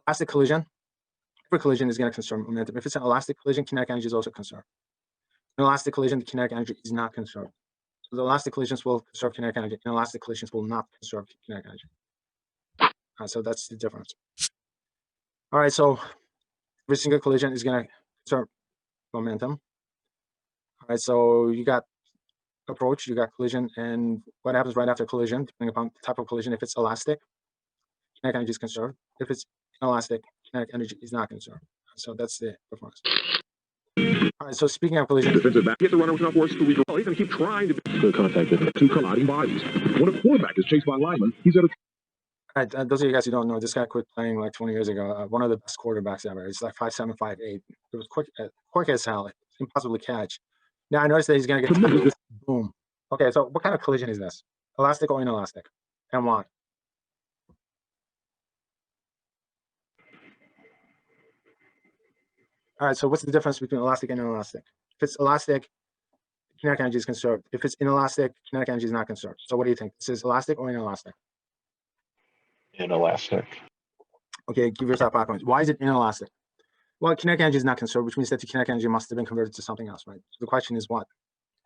elastic collision, every collision is going to conserve momentum. If it's an elastic collision, kinetic energy is also conserved. In elastic collision, the kinetic energy is not conserved. So the elastic collisions will conserve kinetic energy, and elastic collisions will not conserve kinetic energy. So that's the difference. All right, so every single collision is going to conserve momentum. All right, so you got approach, you got collision, and what happens right after collision, depending upon the type of collision. If it's elastic, kinetic energy is conserved. If it's inelastic, kinetic energy is not conserved. So that's the difference. All right, so speaking of collision, defensive back, get the runner with enough force to reach. He's going to keep trying to good contact with two colliding bodies. When a quarterback is chased by linemen, he's at a. All right, those of you guys who don't know, this guy quit playing like 20 years ago. One of the best quarterbacks ever. He's like 5'7", 5'8". It was quick as hell. Impossible to catch. Now I noticed that he's going to get tackled. Boom. Okay, so what kind of collision is this? Elastic or inelastic? And why? All right, so what's the difference between elastic and inelastic? If it's elastic, kinetic energy is conserved. If it's inelastic, kinetic energy is not conserved. So what do you think? This is elastic or inelastic? Inelastic. Okay, give yourself 5 points. Why is it inelastic? Well, kinetic energy is not conserved, which means that the kinetic energy must have been converted to something else, right? So the question is what?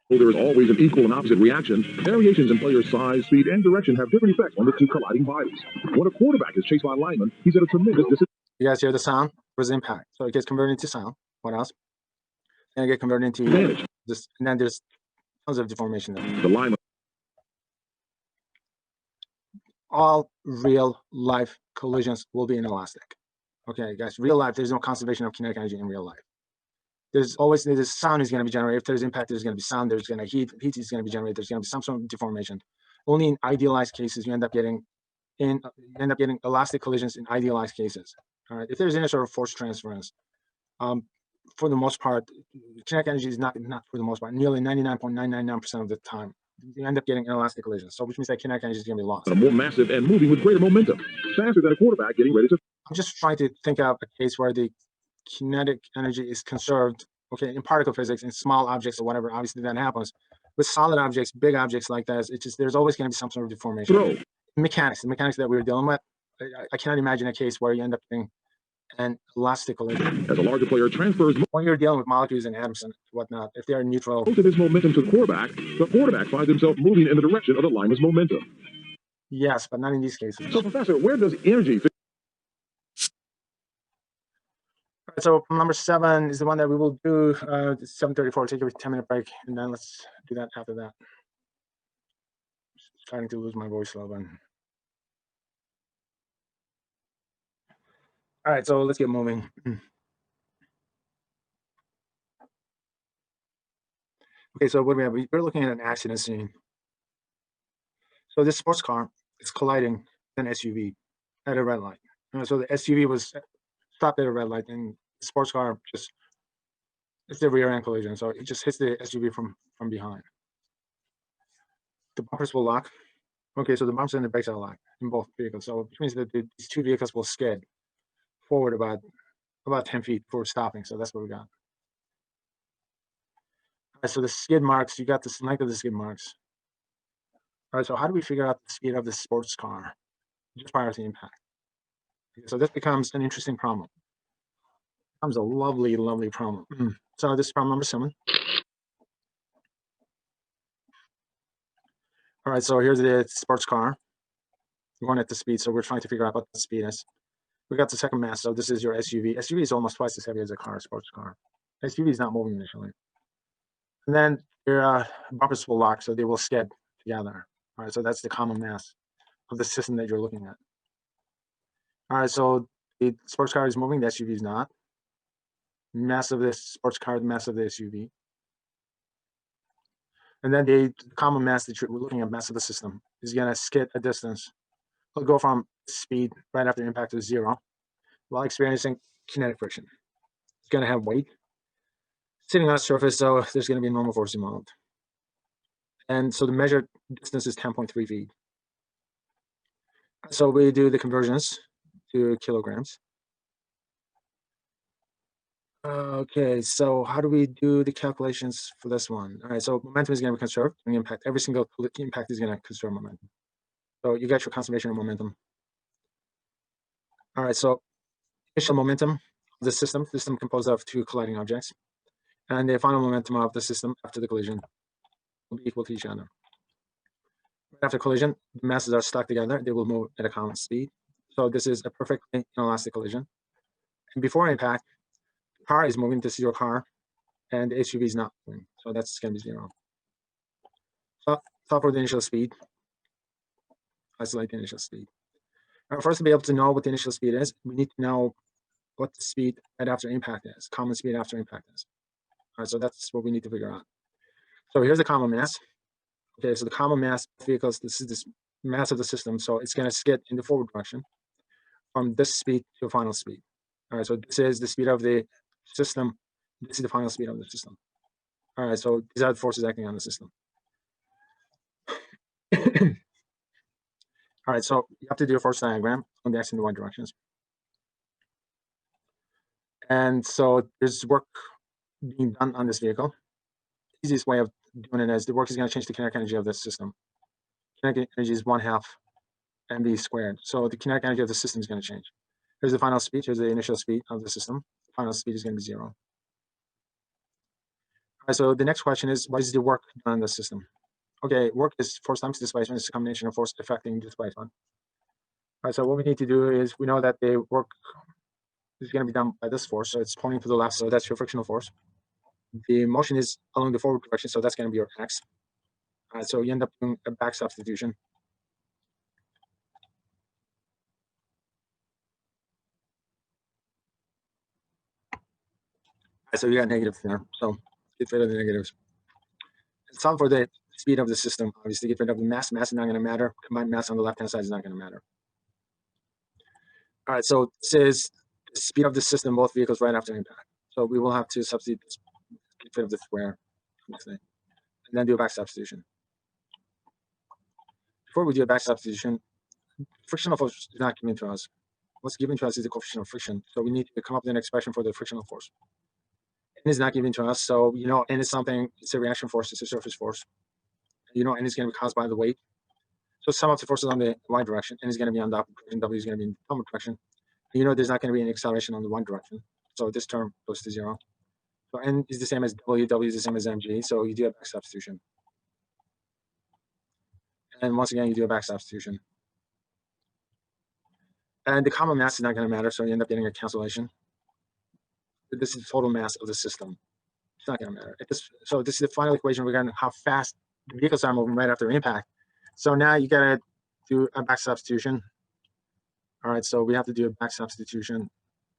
Well, there is always an equal and opposite reaction. Variations in players' size, speed, and direction have different effects on the two colliding bodies. When a quarterback is chased by linemen, he's at a tremendous disadvantage. You guys hear the sound? Where's the impact? So it gets converted into sound. What else? And it get converted into this, and then there's tons of deformation there. The lineman. All real life collisions will be inelastic. Okay, guys, real life, there's no conservation of kinetic energy in real life. There's always, there's sound is going to be generated. If there's impact, there's going to be sound. There's going to heat is going to be generated. There's going to be some sort of deformation. Only in idealized cases, you end up getting elastic collisions in idealized cases. All right, if there's any sort of force transference, for the most part, kinetic energy is not for the most part, nearly 99.999% of the time, you end up getting inelastic collisions. So which means that kinetic energy is going to be lost. More massive and moving with greater momentum, faster than a quarterback getting ready to. I'm just trying to think of a case where the kinetic energy is conserved, okay, in particle physics, in small objects or whatever. Obviously that happens. With solid objects, big objects like that, it's just, there's always going to be some sort of deformation. Throw. The mechanics that we were dealing with, I cannot imagine a case where you end up getting an elastic collision. As a larger player transfers when you're dealing with molecules and atoms and whatnot, if they're neutral, most of his momentum to the quarterback finds himself moving in the direction of the lineman's momentum. Yes, but not in these cases. So, Professor, where does energy fit? All right, so number 7 is the one that we will do. It's 7:34. Take a 10-minute break, and then let's do that after that. Just trying to lose my voice a little bit. All right, so let's get moving. Okay, so what do we have? We're looking at an accident scene. So this sports car is colliding with an SUV at a red light. So the SUV was stopped at a red light, and the sports car just, it's the rear end collision. So it just hits the SUV from behind. The bumpers will lock. Okay, so the bumpers and the brakes are locked in both vehicles. So which means that these two vehicles will skid forward about 10 feet before stopping. So that's what we got. All right, so the skid marks, you got the length of the skid marks. All right, so how do we figure out the speed of the sports car just prior to the impact? Okay, so this becomes an interesting problem. It becomes a lovely, lovely problem. So this is problem number 7. All right, so here's the sports car. We're going at the speed, so we're trying to figure out what the speed is. We got the second mass, so this is your SUV. SUV is almost twice as heavy as a car, sports car. SUV is not moving initially. And then your bumpers will lock, so they will skid together. All right, so that's the common mass of the system that you're looking at. All right, so the sports car is moving, the SUV is not. Mass of the sports car, the mass of the SUV. And then the common mass that we're looking at, mass of the system, is going to skid a distance. It'll go from speed right after impact to 0 while experiencing kinetic friction. It's going to have weight sitting on a surface, so there's going to be a normal force involved. And so the measured distance is 10.3 feet. So we do the conversions to kilograms. Okay, so how do we do the calculations for this one? All right, so momentum is going to be conserved during impact. Every single impact is going to conserve momentum. So you got your conservation of momentum. All right, so initial momentum of the system composed of two colliding objects, and the final momentum of the system after the collision will be equal to each other. Right after collision, the masses are stuck together. They will move at a common speed. So this is a perfectly inelastic collision. And before impact, the car is moving, this is your car, and the SUV is not moving. So that's going to be 0. So for the initial speed, isolate the initial speed. Now, for us to be able to know what the initial speed is, we need to know what the speed right after impact is, common speed after impact is. All right, so that's what we need to figure out. So here's the common mass. Okay, so the common mass of vehicles, this is this mass of the system, so it's going to skid in the forward direction from this speed to final speed. All right, so this is the speed of the system. This is the final speed of the system. All right, so these are the forces acting on the system. All right, so you have to do a force diagram on the x and the y directions. And so there's work being done on this vehicle. The easiest way of doing it is the work is going to change the kinetic energy of the system. Kinetic energy is 1/2 mv squared. So the kinetic energy of the system is going to change. Here's the final speed. Here's the initial speed of the system. Final speed is going to be 0. All right, so the next question is, what is the work done on the system? Okay, work is force times displacement. It's a combination of force affecting displacement. All right, so what we need to do is, we know that the work is going to be done by this force, so it's pointing to the left, so that's your frictional force. The motion is along the forward direction, so that's going to be your x. All right, so you end up doing a back substitution. All right, so you got negatives there, so get rid of the negatives. Solve for the speed of the system. Obviously, get rid of the mass. Mass is not going to matter. Combined mass on the left-hand side is not going to matter. All right, so this is the speed of the system, both vehicles right after impact. So we will have to substitute this, get rid of the square, and then do a back substitution. Before we do a back substitution, frictional force is not given to us. What's given to us is the coefficient of friction. So we need to come up with an expression for the frictional force. N is not given to us, so you know N is something, it's a reaction force, it's a surface force. You know N is going to be caused by the weight. So sum of the forces on the y direction, N is going to be on the opposite direction, W is going to be in the forward direction. And you know there's not going to be any acceleration on the y direction. So this term goes to 0. So N is the same as W, W is the same as mg, so you do a back substitution. And once again, you do a back substitution. And the common mass is not going to matter, so you end up getting a cancellation. This is the total mass of the system. It's not going to matter. So this is the final equation regarding how fast the vehicles are moving right after impact. So now you got to do a back substitution. All right, so we have to do a back substitution.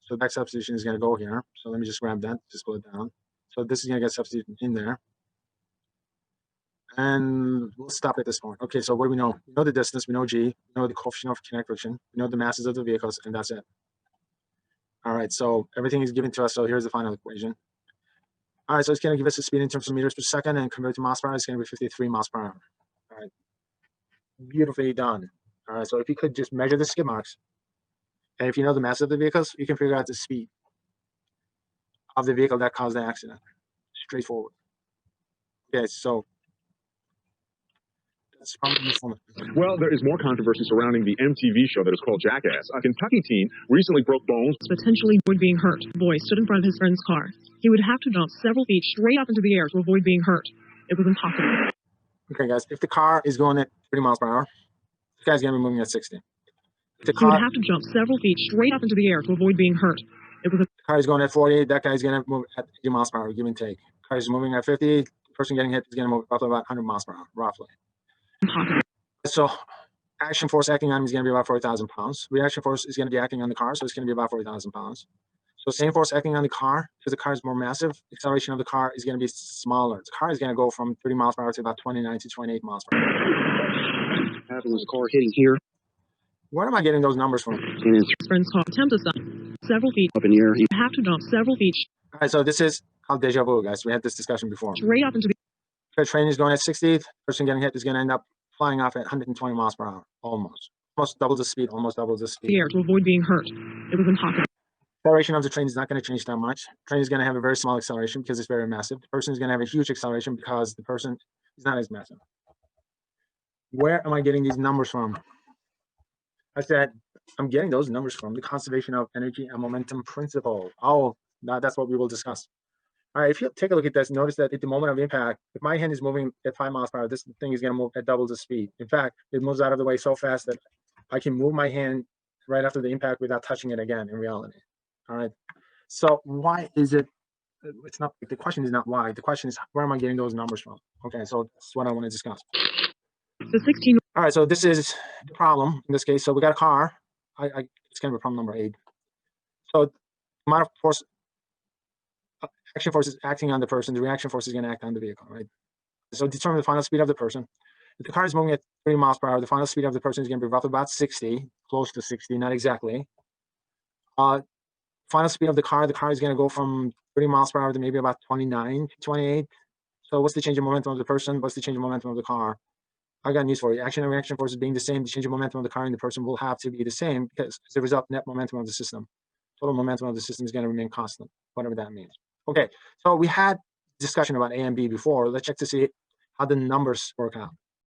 So back substitution is going to go here. So let me just grab that, just pull it down. So this is going to get substituted in there. And we'll stop at this point. Okay, so what do we know? We know the distance, we know g, we know the coefficient of kinetic friction, we know the masses of the vehicles, and that's it. All right, so everything is given to us, so here's the final equation. All right, so it's going to give us a speed in terms of meters per second, and convert to miles per hour, it's going to be 53 miles per hour. All right, beautifully done. All right, so if you could just measure the skid marks, and if you know the mass of the vehicles, you can figure out the speed of the vehicle that caused the accident. Straightforward. Okay, so that's Well, there is more controversy surrounding the MTV show that is called Jackass. A Kentucky teen recently broke bones. Potentially avoid being hurt. The boy stood in front of his friend's car. He would have to jump several feet straight up into the air to avoid being hurt. It was impossible. Okay, guys, if the car is going at 30 miles per hour, this guy's going to be moving at 60. If the He would have to jump several feet straight up into the air to avoid being hurt. It was the car is going at 40, that guy's going to move at 80 miles per hour, give and take. The car is moving at 50, the person getting hit is going to move roughly about 100 miles per hour, roughly. impossible. So action force acting on him is going to be about 40,000 pounds. Reaction force is going to be acting on the car, so it's going to be about 40,000 pounds. So same force acting on the car, because the car is more massive, acceleration of the car is going to be smaller. The car is going to go from 30 miles per hour to about 29 to 28 miles per hour. Happened was a car hitting here Where am I getting those numbers from? and his His friend's car attempted to stop several feet. up in the air. He You have to jump several feet All right, so this is called deja vu, guys. We had this discussion before. straight up into the The train is going at 60, the person getting hit is going to end up flying off at 120 miles per hour, almost. Almost double the speed, almost double the speed. air to avoid being hurt. It was impossible. Acceleration of the train is not going to change that much. The train is going to have a very small acceleration because it's very massive. The person is going to have a huge acceleration because the person is not as massive. Where am I getting these numbers from? I said I'm getting those numbers from the conservation of energy and momentum principle. Oh, that's what we will discuss. All right, if you take a look at this, notice that at the moment of impact, if my hand is moving at 5 miles per hour, this thing is going to move at double the speed. In fact, it moves out of the way so fast that I can move my hand right after the impact without touching it again in reality. All right. So why is it? It's not, the question is not why. The question is, where am I getting those numbers from? Okay, so that's what I want to discuss. The 16. All right, so this is the problem in this case. So we got a car. It's going to be problem number 8. So the amount of force, action force is acting on the person. The reaction force is going to act on the vehicle, right? So determine the final speed of the person. If the car is moving at 30 miles per hour, the final speed of the person is going to be roughly about 60, close to 60, not exactly. Final speed of the car is going to go from 30 miles per hour to maybe about 29, 28. So what's the change in momentum of the person? What's the change in momentum of the car? I got news for you. Action and reaction forces being the same, the change in momentum of the car and the person will have to be the same, because as a result, net momentum of the system, total momentum of the system is going to remain constant, whatever that means. Okay, so we had discussion about A and B before. Let's check to see how the numbers work out.